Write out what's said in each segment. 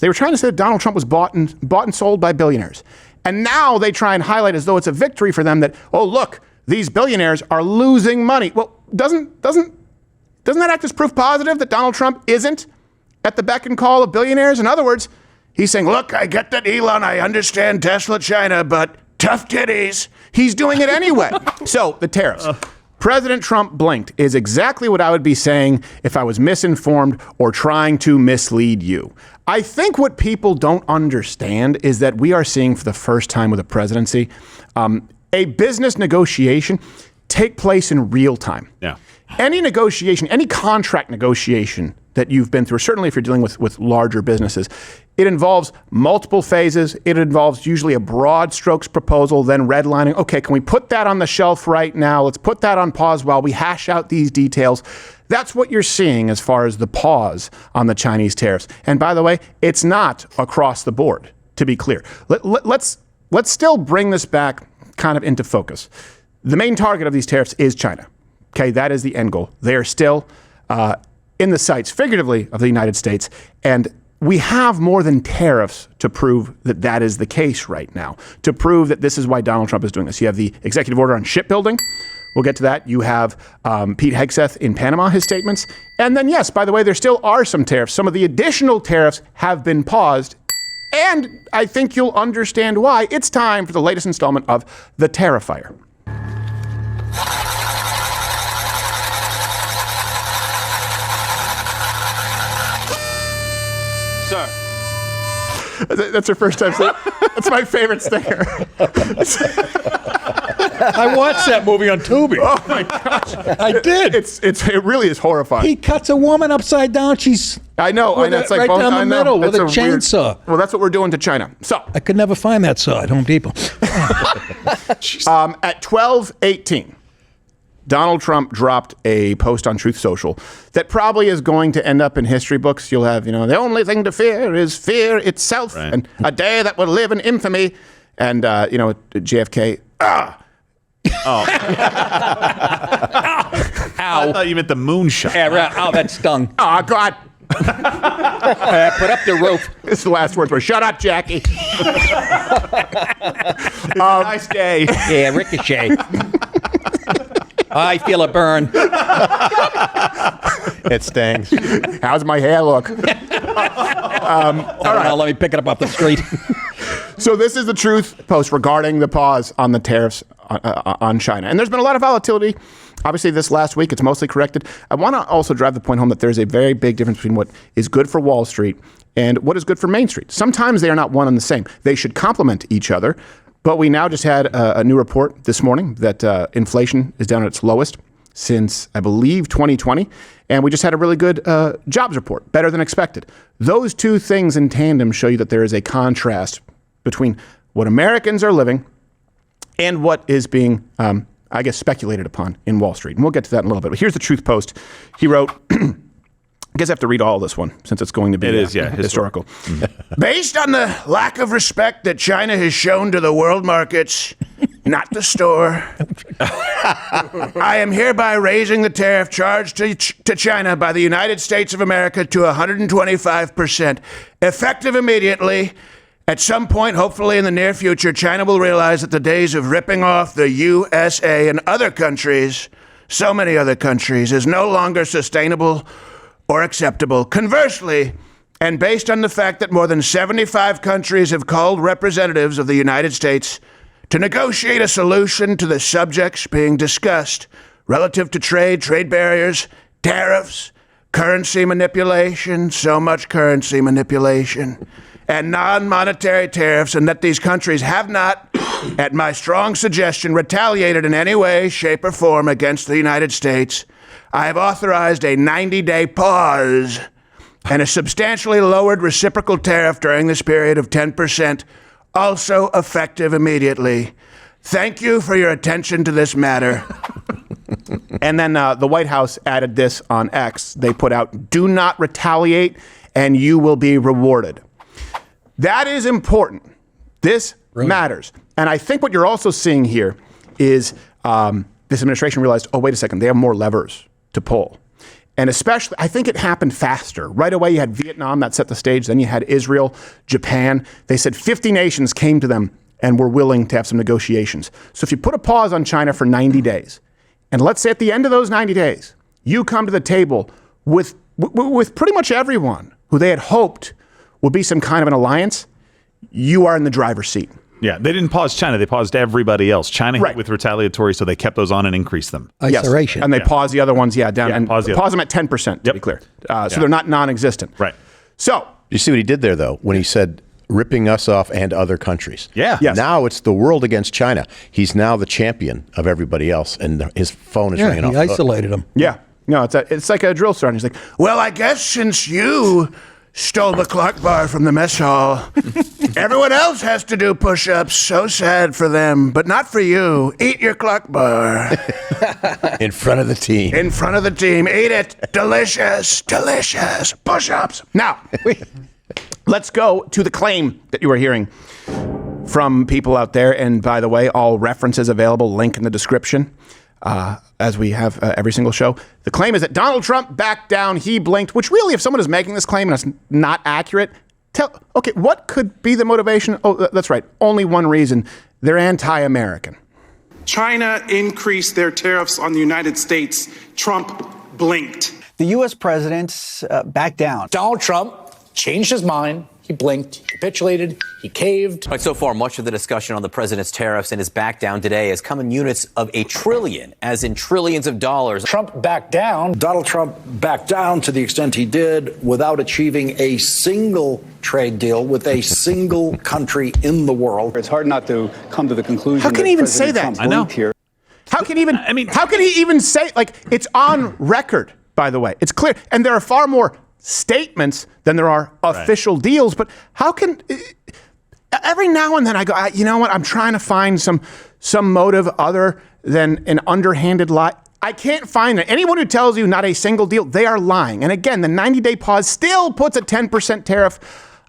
They were trying to say that Donald Trump was bought and sold by billionaires. And now they try and highlight as though it's a victory for them that, oh, look, these billionaires are losing money. Well, doesn't that act as proof positive that Donald Trump isn't at the beck and call of billionaires? In other words, he's saying, look, I get that, Elon, I understand Tesla, China, but tough titties. He's doing it anyway. So the tariffs. President Trump blinked is exactly what I would be saying if I was misinformed or trying to mislead you. I think what people don't understand is that we are seeing for the first time with a presidency, a business negotiation take place in real time. Yeah. Any negotiation, any contract negotiation that you've been through, certainly if you're dealing with larger businesses, it involves multiple phases. It involves usually a broad strokes proposal, then redlining. Okay, can we put that on the shelf right now? Let's put that on pause while we hash out these details. That's what you're seeing as far as the pause on the Chinese tariffs. And by the way, it's not across the board, to be clear. Let's still bring this back kind of into focus. The main target of these tariffs is China. Okay, that is the end goal. They are still in the sights, figuratively, of the United States. And we have more than tariffs to prove that that is the case right now, to prove that this is why Donald Trump is doing this. You have the executive order on shipbuilding. We'll get to that. You have Pete Hegseth in Panama, his statements. And then, yes, by the way, there still are some tariffs. Some of the additional tariffs have been paused. And I think you'll understand why. It's time for the latest installment of The Terrifier. Sir. That's her first time saying it. That's my favorite stinger. I watched that movie on Tubi. Oh my gosh. I did. It really is horrifying. He cuts a woman upside down. She's I know. It's like right down the middle with a chainsaw. Well, that's what we're doing to China. So I could never find that saw at Home Depot. At 12:18, Donald Trump dropped a post on Truth Social that probably is going to end up in history books. You'll have, the only thing to fear is fear itself, right. And a day that will live in infamy. And, JFK, Oh. Ow. I thought you meant the moonshot. Yeah, right. Ow, that stung. oh, God. Put up the roof. This is the last words were, shut up, Jackie. It's a nice day. Yeah, ricochet. I feel a burn. It stings. How's my hair look? All right, let me pick it up off the street. So this is the Truth post regarding the pause on the tariffs on China. And there's been a lot of volatility. Obviously, this last week, it's mostly corrected. I want to also drive the point home that there's a very big difference between what is good for Wall Street and what is good for Main Street. Sometimes they are not one and the same. They should complement each other. But we now just had a new report this morning that inflation is down at its lowest since, I believe, 2020. And we just had a really good jobs report, better than expected. Those two things in tandem show you that there is a contrast between what Americans are living and what is being, speculated upon in Wall Street. And we'll get to that in a little bit. But here's the Truth post. He wrote, I guess I have to read all this one since it's going to be historical. Based on the lack of respect that China has shown to the world markets, not the store, I am hereby raising the tariff charge to China by the United States of America to 125%, effective immediately. At some point, hopefully in the near future, China will realize that the days of ripping off the USA and other countries, so many other countries, is no longer sustainable or acceptable. Conversely, and based on the fact that more than 75 countries have called representatives of the United States to negotiate a solution to the subjects being discussed relative to trade barriers, tariffs, currency manipulation, so much currency manipulation, and non-monetary tariffs, and that these countries have not, at my strong suggestion, retaliated in any way, shape, or form against the United States, I have authorized a 90-day pause and a substantially lowered reciprocal tariff during this period of 10%, also effective immediately. Thank you for your attention to this matter. And then the White House added this on X. They put out, do not retaliate and you will be rewarded. That is important. This matters. And I think what you're also seeing here is this administration realized, oh, wait a second, they have more levers to pull. And especially, I think it happened faster. Right away, you had Vietnam that set the stage. Then you had Israel, Japan. They said 50 nations came to them and were willing to have some negotiations. So if you put a pause on China for 90 days, and let's say at the end of those 90 days, you come to the table with pretty much everyone who they had hoped would be some kind of an alliance, you are in the driver's seat. Yeah, they didn't pause China. They paused everybody else. China hit with retaliatory, so they kept those on and increased them. Isolation. Yes. And they paused the other ones, down. And pause them at 10%, to be clear. So they're not non-existent. Right. So. You see what he did there, though, when he said ripping us off and other countries. Yeah. Yes. Now it's the world against China. He's now the champion of everybody else, and his phone is ringing off. He isolated them. Yeah. No, it's like a drill sergeant. He's like, well, I guess since you stole the clock bar from the mess hall, everyone else has to do push-ups. So sad for them, but not for you. Eat your clock bar. In front of the team. In front of the team. Eat it. Delicious. Delicious. Push-ups. Now, let's go to the claim that you are hearing from people out there. And by the way, all references available, link in the description. As we have every single show. The claim is that Donald Trump backed down, he blinked, which really, if someone is making this claim and it's not accurate, okay, what could be the motivation? Oh, that's right. Only one reason. They're anti-American. China increased their tariffs on the United States. Trump blinked. The U.S. president backed down. Donald Trump changed his mind. He blinked, he capitulated, he caved. So far, much of the discussion on the president's tariffs and his back down today has come in units of $1 trillion, as in trillions of dollars. Trump backed down. Donald Trump backed down to the extent he did without achieving a single trade deal with a single country in the world. It's hard not to come to the conclusion. How can he even say that? Trump I know. here. How can he even say, like, it's on record, by the way. It's clear. And there are far more statements than there are official deals. But how can, every now and then I go, you know what? I'm trying to find some motive other than an underhanded lie. I can't find it. Anyone who tells you not a single deal, they are lying. And again, the 90-day pause still puts a 10% tariff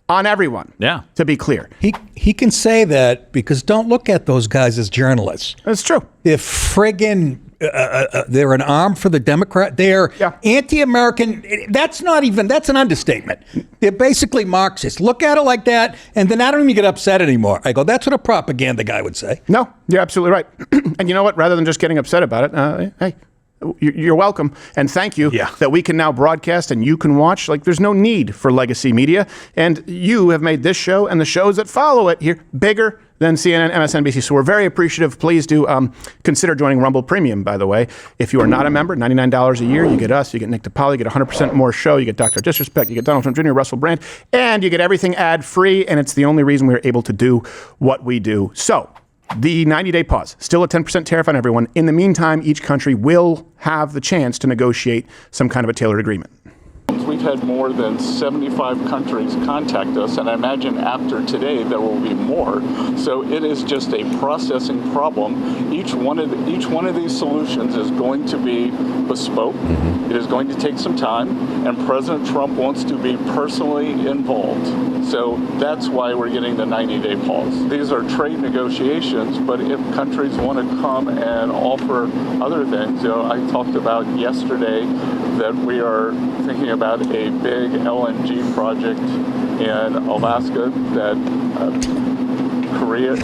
on everyone. Yeah. To be clear. He can say that because don't look at those guys as journalists. That's true. They're friggin', they're an arm for the Democrat. They're anti-American. That's an understatement. They're basically Marxists. Look at it like that, and then I don't even get upset anymore. I go, that's what a propaganda guy would say. No, you're absolutely right. And you know what? Rather than just getting upset about it, hey, you're welcome. And thank you that we can now broadcast and you can watch. Like, there's no need for legacy media. And you have made this show and the shows that follow it here bigger than CNN, MSNBC. So we're very appreciative. Please do consider joining Rumble Premium, by the way. If you are not a member, $99 a year, you get us, you get Nick DiPaolo, you get 100% more show, you get Dr. Disrespect, you get Donald Trump Jr., Russell Brand, and you get everything ad-free, and it's the only reason we're able to do what we do. So, the 90-day pause, still a 10% tariff on everyone. In the meantime, each country will have the chance to negotiate some kind of a tailored agreement. We've had more than 75 countries contact us, and I imagine after today there will be more. So it is just a processing problem. Each one of these solutions is going to be bespoke. It is going to take some time, and President Trump wants to be personally involved. So that's why we're getting the 90-day pause. These are trade negotiations, but if countries want to come and offer other things, I talked about yesterday that we are thinking about a big LNG project in Alaska that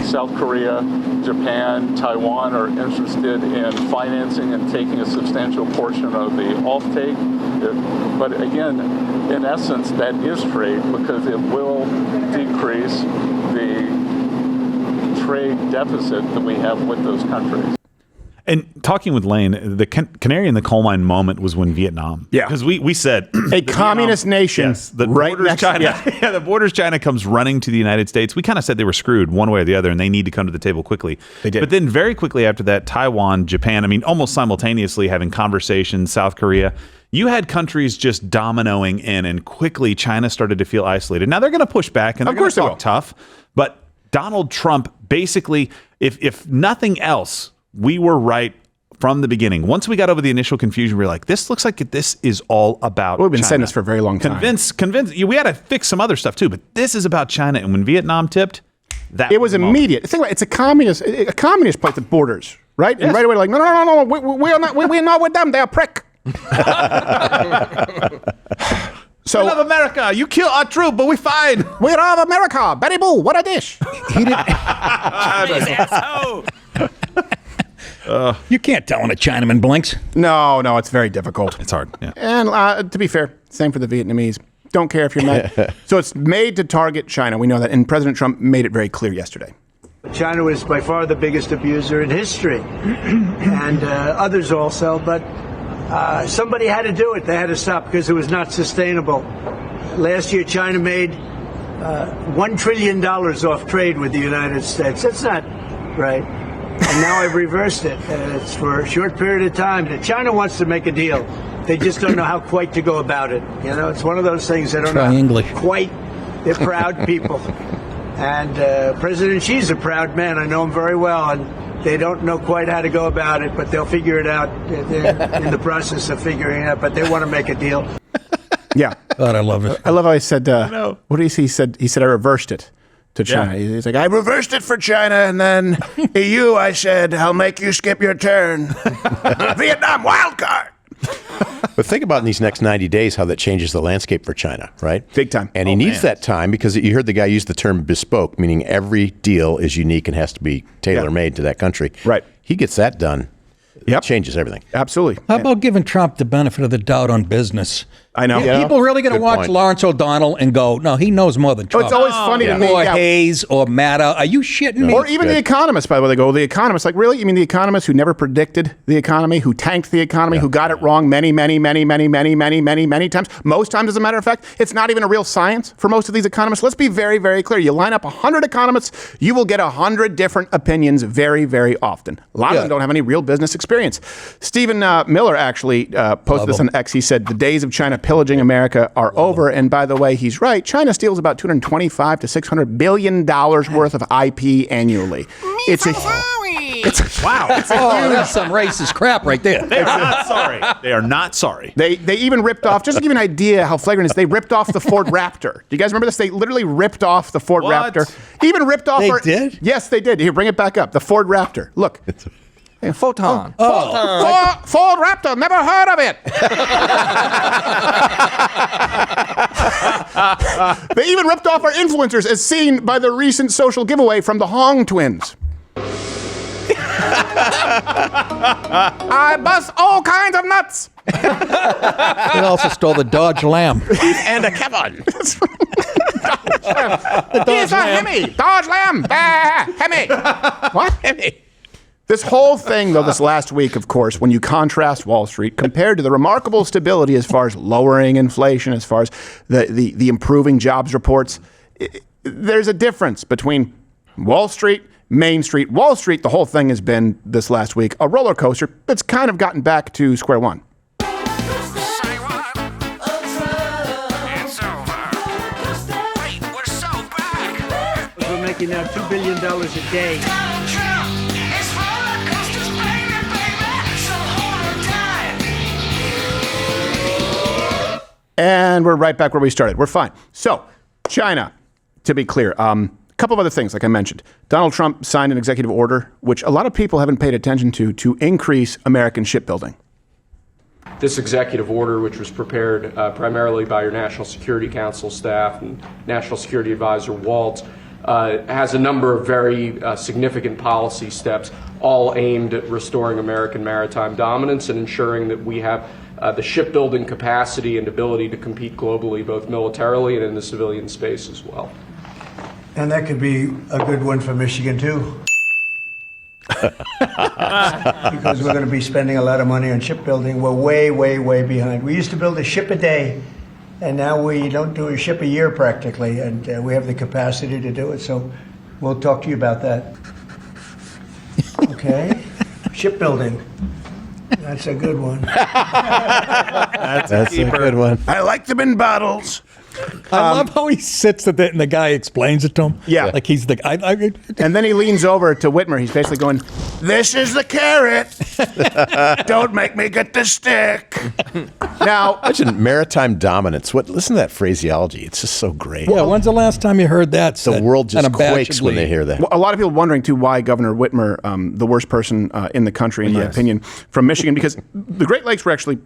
South Korea, Japan, Taiwan are interested in financing and taking a substantial portion of the offtake. But again, in essence, that is trade because it will decrease the trade deficit that we have with those countries. And talking with Lane, the canary in the coal mine moment was when Vietnam. Yeah. Because we said a communist nation. Yes, the right borders next China. Yeah, the borders China comes running to the United States. We kind of said they were screwed one way or the other, and they need to come to the table quickly. They did. But then very quickly after that, Taiwan, Japan, almost simultaneously having conversations, South Korea. You had countries just dominoing in, and quickly China started to feel isolated. Now they're going to push back, and they're going to talk tough. But Donald Trump basically, if nothing else, we were right from the beginning. Once we got over the initial confusion, we were like, this looks like this is all about We've been China. saying this for a very long time. Convince. We had to fix some other stuff too, but this is about China. And when Vietnam tipped, it was immediate. Think about it, it's a communist place with borders, right? Yeah. And right away, like, no, we are not with them. They are prick. So, we love America. You kill our troop, but we fine. We love America. Betty Boo, what a dish. He didn't. You can't tell when a Chinaman blinks. No, it's very difficult. It's hard. Yeah. And to be fair, same for the Vietnamese. Don't care if you're mad. So it's made to target China. We know that. And President Trump made it very clear yesterday. China was by far the biggest abuser in history, and others also. But somebody had to do it. They had to stop because it was not sustainable. Last year, China made $1 trillion off trade with the United States. That's not right. And now I've reversed it. It's for a short period of time. China wants to make a deal. They just don't know how quite to go about it. You know, it's one of those things they don't know English. Quite. They're proud people. And President Xi's a proud man. I know him very well. And they don't know quite how to go about it, but they'll figure it out. They're in the process of figuring it out, but they want to make a deal. Yeah. God, I love it. I love how he said, what did he say? He said, I reversed it to China. Yeah. He's like, I reversed it for China, and then EU, I said, I'll make you skip your turn. Vietnam wild card. But think about in these next 90 days how that changes the landscape for China, right? Big time. And he needs that time because you heard the guy use the term bespoke, meaning every deal is unique and has to be tailor-made to that country. Right. He gets that done. Yep. It changes everything. Absolutely. How about giving Trump the benefit of the doubt on business? I know. Yeah. People really going to watch point. Lawrence O'Donnell and go, no, he knows more than Trump. It's always funny to me. Or Hayes or Maddow. Are you shitting me? Or even The Economist, by the way. They go, The Economist. Like, really? You mean The Economist who never predicted the economy, who tanked the economy, who got it wrong many times? Most times, as a matter of fact, it's not even a real science for most of these economists. Let's be very, very clear. You line up 100 economists, you will get 100 different opinions very, very often. A lot of them don't have any real business experience. Stephen Miller actually posted this on X. He said, the days of China pillaging America are over. And by the way, he's right. China steals about $225 to $600 billion worth of IP annually. It's wow. That's some racist crap right there. They are not sorry. They are not sorry. They even ripped off, just to give you an idea how flagrant it is, they ripped off the Ford Raptor. Do you guys remember this? They literally ripped off the Ford Raptor. Even ripped off They did? Yes, they did. Here, bring it back up. The Ford Raptor. Look. Photon. Ford Raptor, never heard of it. They even ripped off our influencers as seen by the recent social giveaway from the Hong twins. I bust all kinds of nuts. They also stole the Dodge Ram. And a Kevin. He's a Hemi. Dodge Lamb. Hemi. What? Hemi. This whole thing, though, this last week, of course, when you contrast Wall Street compared to the remarkable stability as far as lowering inflation, as far as the improving jobs reports, there's a difference between Wall Street, Main Street. Wall Street, the whole thing has been, this last week, a roller coaster that's kind of gotten back to square one. We're making now $2 billion a day. And we're right back where we started. We're fine. So, China, to be clear, a couple of other things, like I mentioned. Donald Trump signed an executive order, which a lot of people haven't paid attention to increase American shipbuilding. This executive order, which was prepared primarily by your National Security Council staff and National Security Advisor Waltz, has a number of very significant policy steps, all aimed at restoring American maritime dominance and ensuring that we have the shipbuilding capacity and ability to compete globally, both militarily and in the civilian space as well. And that could be a good one for Michigan, too. Because we're going to be spending a lot of money on shipbuilding. We're way, way, way behind. We used to build a ship a day, and now we don't do a ship a year practically, and we have the capacity to do it. So we'll talk to you about that. Okay? Shipbuilding. That's a good one. That's a good one. I like them in bottles. I love how he sits at it and the guy explains it to him. Yeah. Like he's the guy. And then he leans over to Whitmer. He's basically going, "This is the carrot. Don't make me get the stick." Now, imagine maritime dominance. Listen to that phraseology. It's just so great. Yeah, when's the last time you heard that? The world just quakes when they hear that. Well, a lot of people wondering, too, why Governor Whitmer, the worst person in the country, in my opinion, from Michigan, because the Great Lakes were actually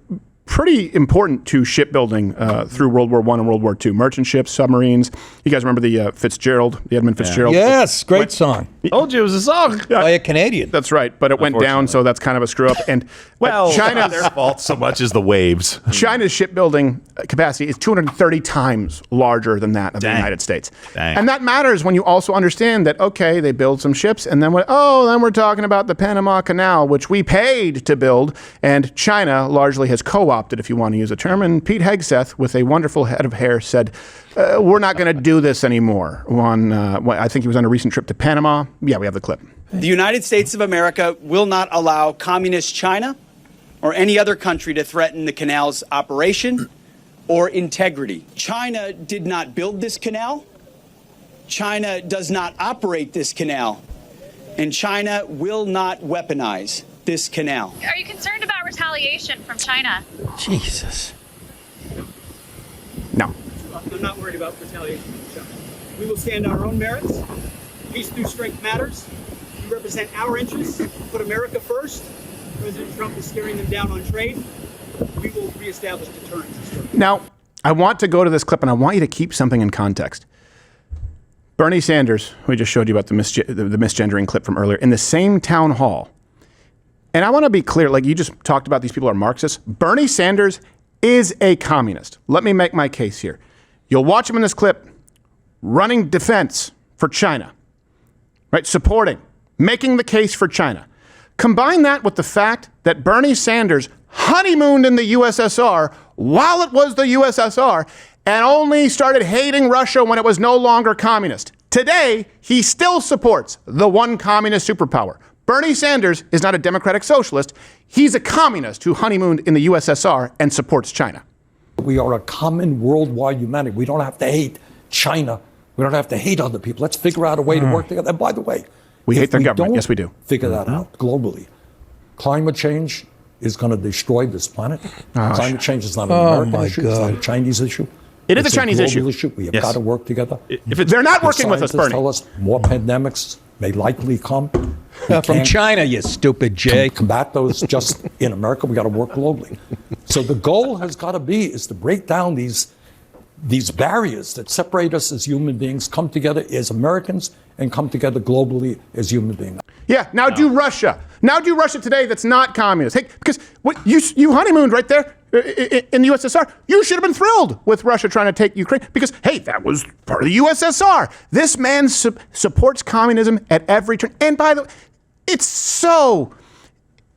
pretty important to shipbuilding through World War I and World War II. Merchant ships, submarines. You guys remember the Fitzgerald, the Edmund Fitzgerald? Yes, great song. Told you it was a song. By a Canadian. That's right, but it went down, so that's kind of a screw up. And China's their fault so much as the waves. China's shipbuilding capacity is 230 times larger than that of the United States. And that matters when you also understand that, okay, they build some ships, and then then we're talking about the Panama Canal, which we paid to build, and China largely has co-opted, if you want to use a term. And Pete Hegseth, with a wonderful head of hair, said, we're not going to do this anymore. I think he was on a recent trip to Panama. Yeah, we have the clip. The United States of America will not allow communist China or any other country to threaten the canal's operation or integrity. China did not build this canal. China does not operate this canal. And China will not weaponize this canal. Are you concerned about retaliation from China? Jesus. No. I'm not worried about retaliation from China. We will stand on our own merits. Peace through strength matters. We represent our interests. Put America first. President Trump is staring them down on trade. We will reestablish deterrence. Now, I want to go to this clip, and I want you to keep something in context. Bernie Sanders, who we just showed you about the misgendering clip from earlier, in the same town hall. And I want to be clear, like you just talked about, these people are Marxists. Bernie Sanders is a communist. Let me make my case here. You'll watch him in this clip running defense for China, right? Supporting, making the case for China. Combine that with the fact that Bernie Sanders honeymooned in the USSR while it was the USSR and only started hating Russia when it was no longer communist. Today, he still supports the one communist superpower. Bernie Sanders is not a democratic socialist. He's a communist who honeymooned in the USSR and supports China. We are a common worldwide humanity. We don't have to hate China. We don't have to hate other people. Let's figure out a way to work together. And by the way, we hate their government. Yes, we do. Figure that out globally. Climate change is going to destroy this planet. Climate change is not an American issue. It's not a Chinese issue. It is a Chinese issue. We have got to work together. They're not working with us, Bernie. Tell us more pandemics may likely come. From China, you stupid Jay. Combat those just in America. We got to work globally. So the goal has got to be is to break down these barriers that separate us as human beings, come together as Americans, and come together globally as human beings. Yeah, now do Russia. Now do Russia today that's not communist. Hey, because you honeymooned right there in the USSR. You should have been thrilled with Russia trying to take Ukraine because, hey, that was part of the USSR. This man supports communism at every turn. And by the way, it's so...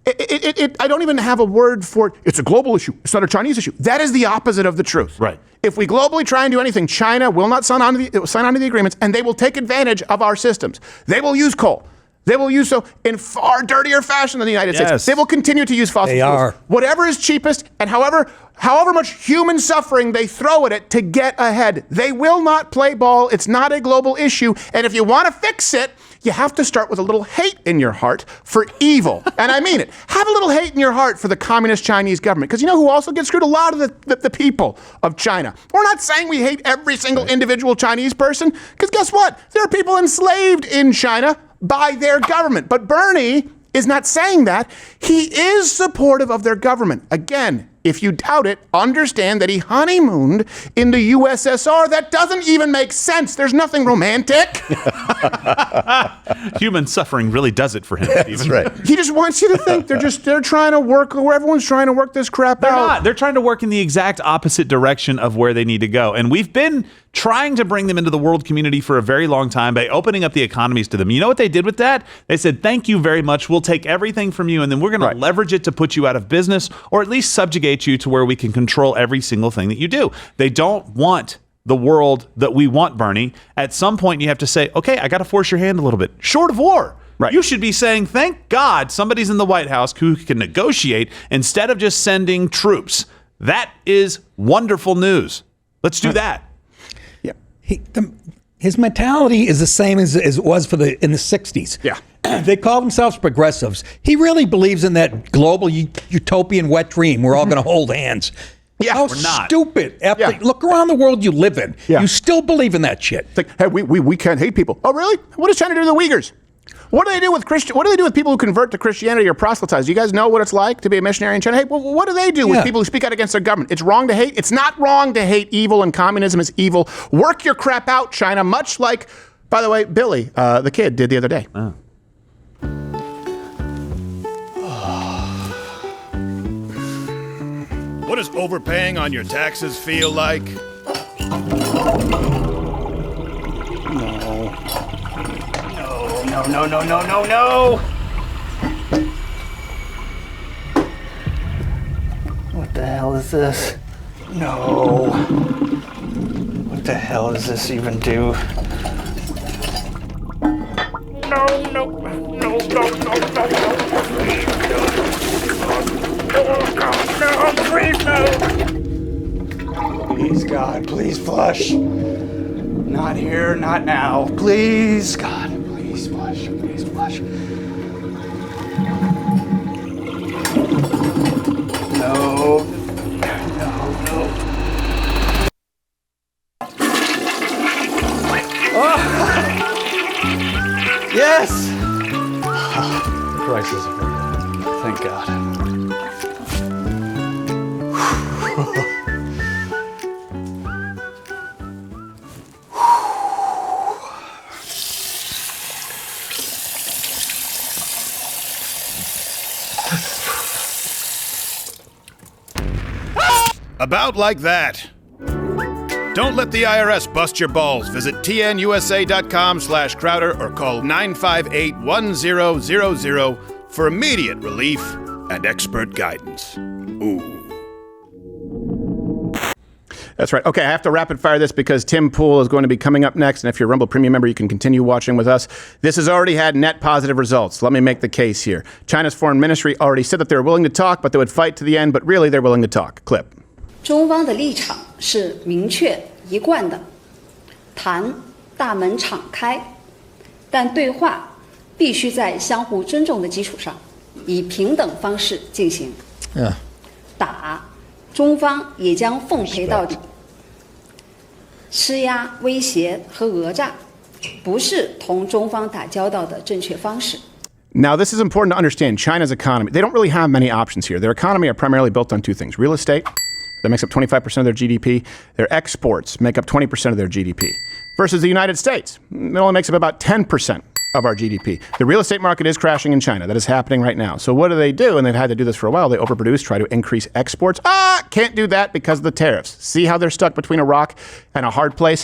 I don't even have a word for it. It's a global issue. It's not a Chinese issue. That is the opposite of the truth. Right. If we globally try and do anything, China will not sign on to the agreements, and they will take advantage of our systems. They will use coal. They will use so in far dirtier fashion than the United States. They will continue to use fossil fuels. Whatever is cheapest, and however much human suffering they throw at it to get ahead. They will not play ball. It's not a global issue. And if you want to fix it, you have to start with a little hate in your heart for evil. And I mean it. Have a little hate in your heart for the communist Chinese government. Because you know who also gets screwed? A lot of the people of China. We're not saying we hate every single individual Chinese person. Because guess what? There are people enslaved in China by their government. But Bernie is not saying that. He is supportive of their government. Again, if you doubt it, understand that he honeymooned in the USSR. That doesn't even make sense. There's nothing romantic. Human suffering really does it for him. That's right. He just wants you to think they're trying to work, everyone's trying to work this crap out. They're not. They're trying to work in the exact opposite direction of where they need to go. And we've been trying to bring them into the world community for a very long time by opening up the economies to them. You know what they did with that? They said, thank you very much. We'll take everything from you, and then we're going to leverage it to put you out of business or at least subjugate you to where we can control every single thing that you do. They don't want the world that we want, Bernie. At some point, you have to say, okay, I got to force your hand a little bit. Short of war. Right. You should be saying, thank God somebody's in the White House who can negotiate instead of just sending troops. That is wonderful news. Let's do that. his mentality is the same as it was in the 60s. Yeah. They call themselves progressives. He really believes in that global utopian wet dream. We're all going to hold hands. Yeah, How we're not. stupid. Look around the world you live in. Yeah. You still believe in that shit. It's like, hey, we can't hate people. Oh, really? What does China do to the Uyghurs? What do they do with What do they do with people who convert to Christianity or proselytize? Do you guys know what it's like to be a missionary in China? Hey, well, what do they do with people who speak out against their government? It's wrong to hate. It's not wrong to hate evil, and communism is evil. Work your crap out, China, much like, by the way, Billy, the kid, did the other day. Oh. What does overpaying on your taxes feel like? No. What the hell is this? No. What the hell does this even do? No. No, please, no. Please, God, please flush. Not here, not now. Please, God, please flush. Please flush. No. Oh. Yes! Crisis averted. Thank God. About like that. Don't let the IRS bust your balls. Visit tnusa.com/Crowder or call 958-1000 for immediate relief and expert guidance. Ooh. That's right. Okay, I have to rapid fire this because Tim Pool is going to be coming up next. And if you're a Rumble Premium member, you can continue watching with us. This has already had net positive results. Let me make the case here. China's foreign ministry already said that they were willing to talk, but they would fight to the end. But really, they're willing to talk. Clip. 中方的立场是明确一贯的，谈大门敞开，但对话必须在相互尊重的基础上，以平等方式进行。打，中方也将奉陪到底。施压、威胁和讹诈，不是同中方打交道的正确方式。 Now, this is important to understand. China's economy, they don't really have many options here. Their economy are primarily built on two things. Real estate, that makes up 25% of their GDP. Their exports make up 20% of their GDP. Versus the United States, it only makes up about 10% of our GDP. The real estate market is crashing in China. That is happening right now. So what do? And they've had to do this for a while. They overproduce, try to increase exports. Can't do that because of the tariffs. See how they're stuck between a rock and a hard place?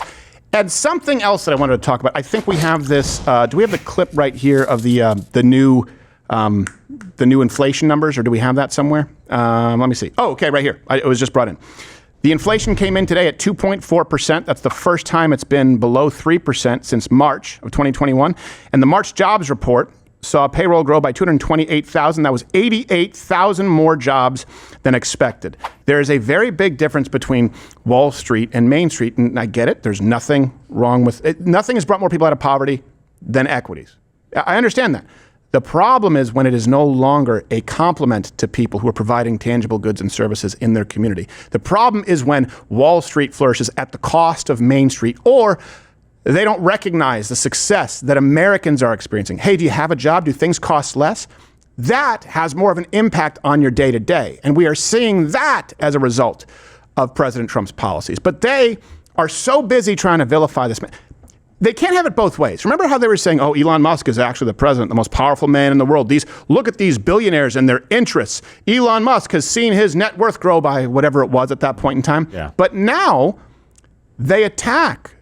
And something else that I wanted to talk about. I think we have this. Do we have the clip right here of the new inflation numbers, or do we have that somewhere? Let me see. Oh, okay, right here. It was just brought in. The inflation came in today at 2.4%. That's the first time it's been below 3% since March of 2021. And the March jobs report saw payroll grow by 228,000. That was 88,000 more jobs than expected. There is a very big difference between Wall Street and Main Street, and I get it. There's nothing wrong with it. Nothing has brought more people out of poverty than equities. I understand that. The problem is when it is no longer a complement to people who are providing tangible goods and services in their community. The problem is when Wall Street flourishes at the cost of Main Street, or they don't recognize the success that Americans are experiencing. Hey, do you have a job? Do things cost less? That has more of an impact on your day-to-day. And we are seeing that as a result of President Trump's policies. But they are so busy trying to vilify this man. They can't have it both ways. Remember how they were saying, oh, Elon Musk is actually the president, the most powerful man in the world. Look at these billionaires and their interests. Elon Musk has seen his net worth grow by whatever it was at that point in time. Yeah. But now they attack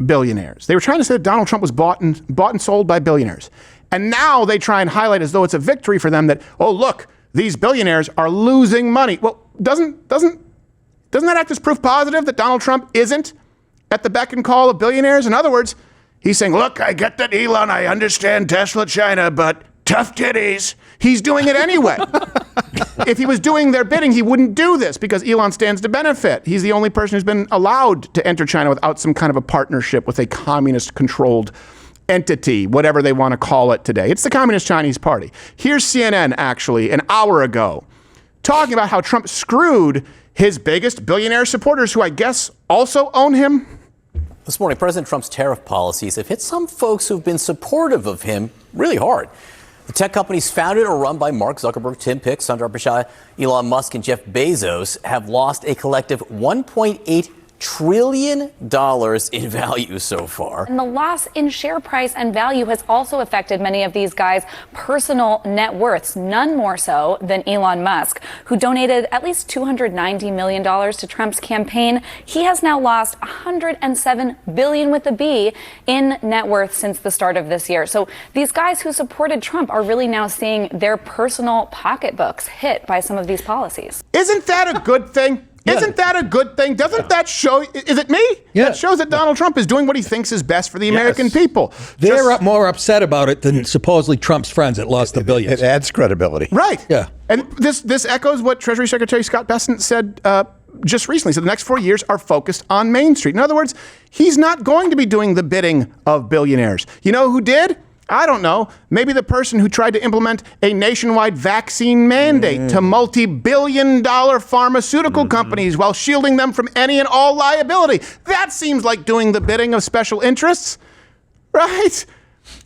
billionaires. They were trying to say that Donald Trump was bought and sold by billionaires. And now they try and highlight as though it's a victory for them that, oh, look, these billionaires are losing money. Well, doesn't that act as proof positive that Donald Trump isn't at the beck and call of billionaires? In other words, he's saying, look, I get that, Elon, I understand Tesla, China, but tough titties. He's doing it anyway. If he was doing their bidding, he wouldn't do this because Elon stands to benefit. He's the only person who's been allowed to enter China without some kind of a partnership with a communist-controlled entity, whatever they want to call it today. It's the Communist Chinese Party. Here's CNN, actually, an hour ago, talking about how Trump screwed his biggest billionaire supporters, who I guess also own him. This morning, President Trump's tariff policies have hit some folks who've been supportive of him really hard. The tech companies founded or run by Mark Zuckerberg, Tim Pick, Sundar Pichai, Elon Musk, and Jeff Bezos have lost a collective $1.8 trillion in value so far. And the loss in share price and value has also affected many of these guys' personal net worths, none more so than Elon Musk, who donated at least $290 million to Trump's campaign. He has now lost $107 billion with a B in net worth since the start of this year. So these guys who supported Trump are really now seeing their personal pocketbooks hit by some of these policies. Isn't that a good thing? Isn't that a good thing? Doesn't that show, is it me? Yeah. That shows that Donald Trump is doing what he thinks is best for the American people. They're more upset about it than supposedly Trump's friends that lost the billions. It adds credibility. Right. Yeah. And this echoes what Treasury Secretary Scott Bessent said just recently. So the next 4 years are focused on Main Street. In other words, he's not going to be doing the bidding of billionaires. You know who did? I don't know, maybe the person who tried to implement a nationwide vaccine mandate to multi-billion-dollar pharmaceutical companies while shielding them from any and all liability. That seems like doing the bidding of special interests, right?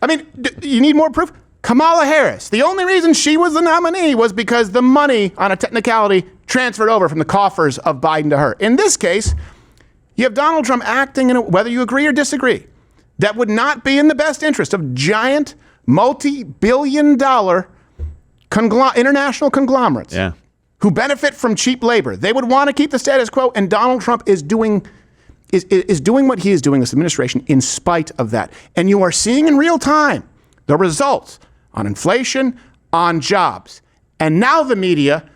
I mean, you need more proof? Kamala Harris, the only reason she was the nominee was because the money, on a technicality, transferred over from the coffers of Biden to her. In this case, you have Donald Trump acting in a, whether you agree or disagree, that would not be in the best interest of giant, multi-billion-dollar international conglomerates who benefit from cheap labor. They would want to keep the status quo, and Donald Trump is doing what he is doing, this administration, in spite of that. And you are seeing in real time the results on inflation, on jobs. And now the media,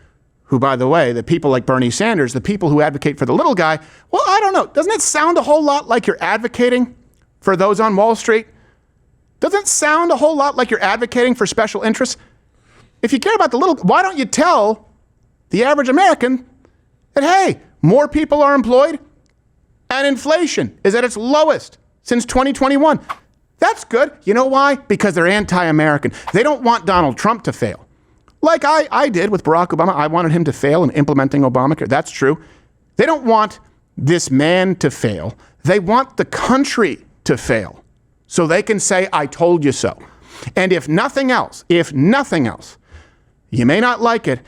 who, by the way, the people like Bernie Sanders, the people who advocate for the little guy, well, I don't know. Doesn't it sound a whole lot like you're advocating for those on Wall Street? Doesn't it sound a whole lot like you're advocating for special interests? If you care about the little, why don't you tell the average American that, hey, more people are employed and inflation is at its lowest since 2021. That's good. You know why? Because they're anti-American. They don't want Donald Trump to fail. Like I did with Barack Obama. I wanted him to fail in implementing Obamacare. That's true. They don't want this man to fail. They want the country to fail so they can say, I told you so. And if nothing else, you may not like it,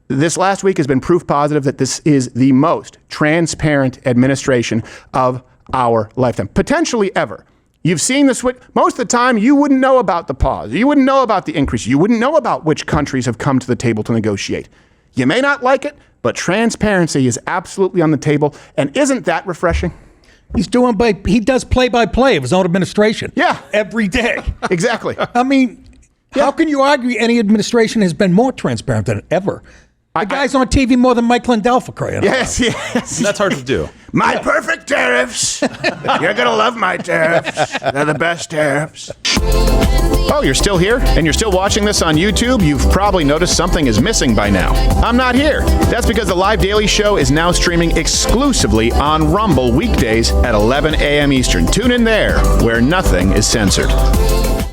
this last week has been proof positive that this is the most transparent administration of our lifetime, potentially ever. You've seen the switch. Most of the time, you wouldn't know about the pause. You wouldn't know about the increase. You wouldn't know about which countries have come to the table to negotiate. You may not like it, but transparency is absolutely on the table. And isn't that refreshing? He does play-by-play of his own administration. Yeah. Every day. Exactly. I mean, how can you argue any administration has been more transparent than ever? The guy's on TV more than Mike Lindell, for crying out loud. Yes. That's hard to do. My perfect tariffs. You're going to love my tariffs. They're the best tariffs. Oh, you're still here? And you're still watching this on YouTube? You've probably noticed something is missing by now. I'm not here. That's because the Live Daily Show is now streaming exclusively on Rumble weekdays at 11 a.m. Eastern. Tune in there, where nothing is censored.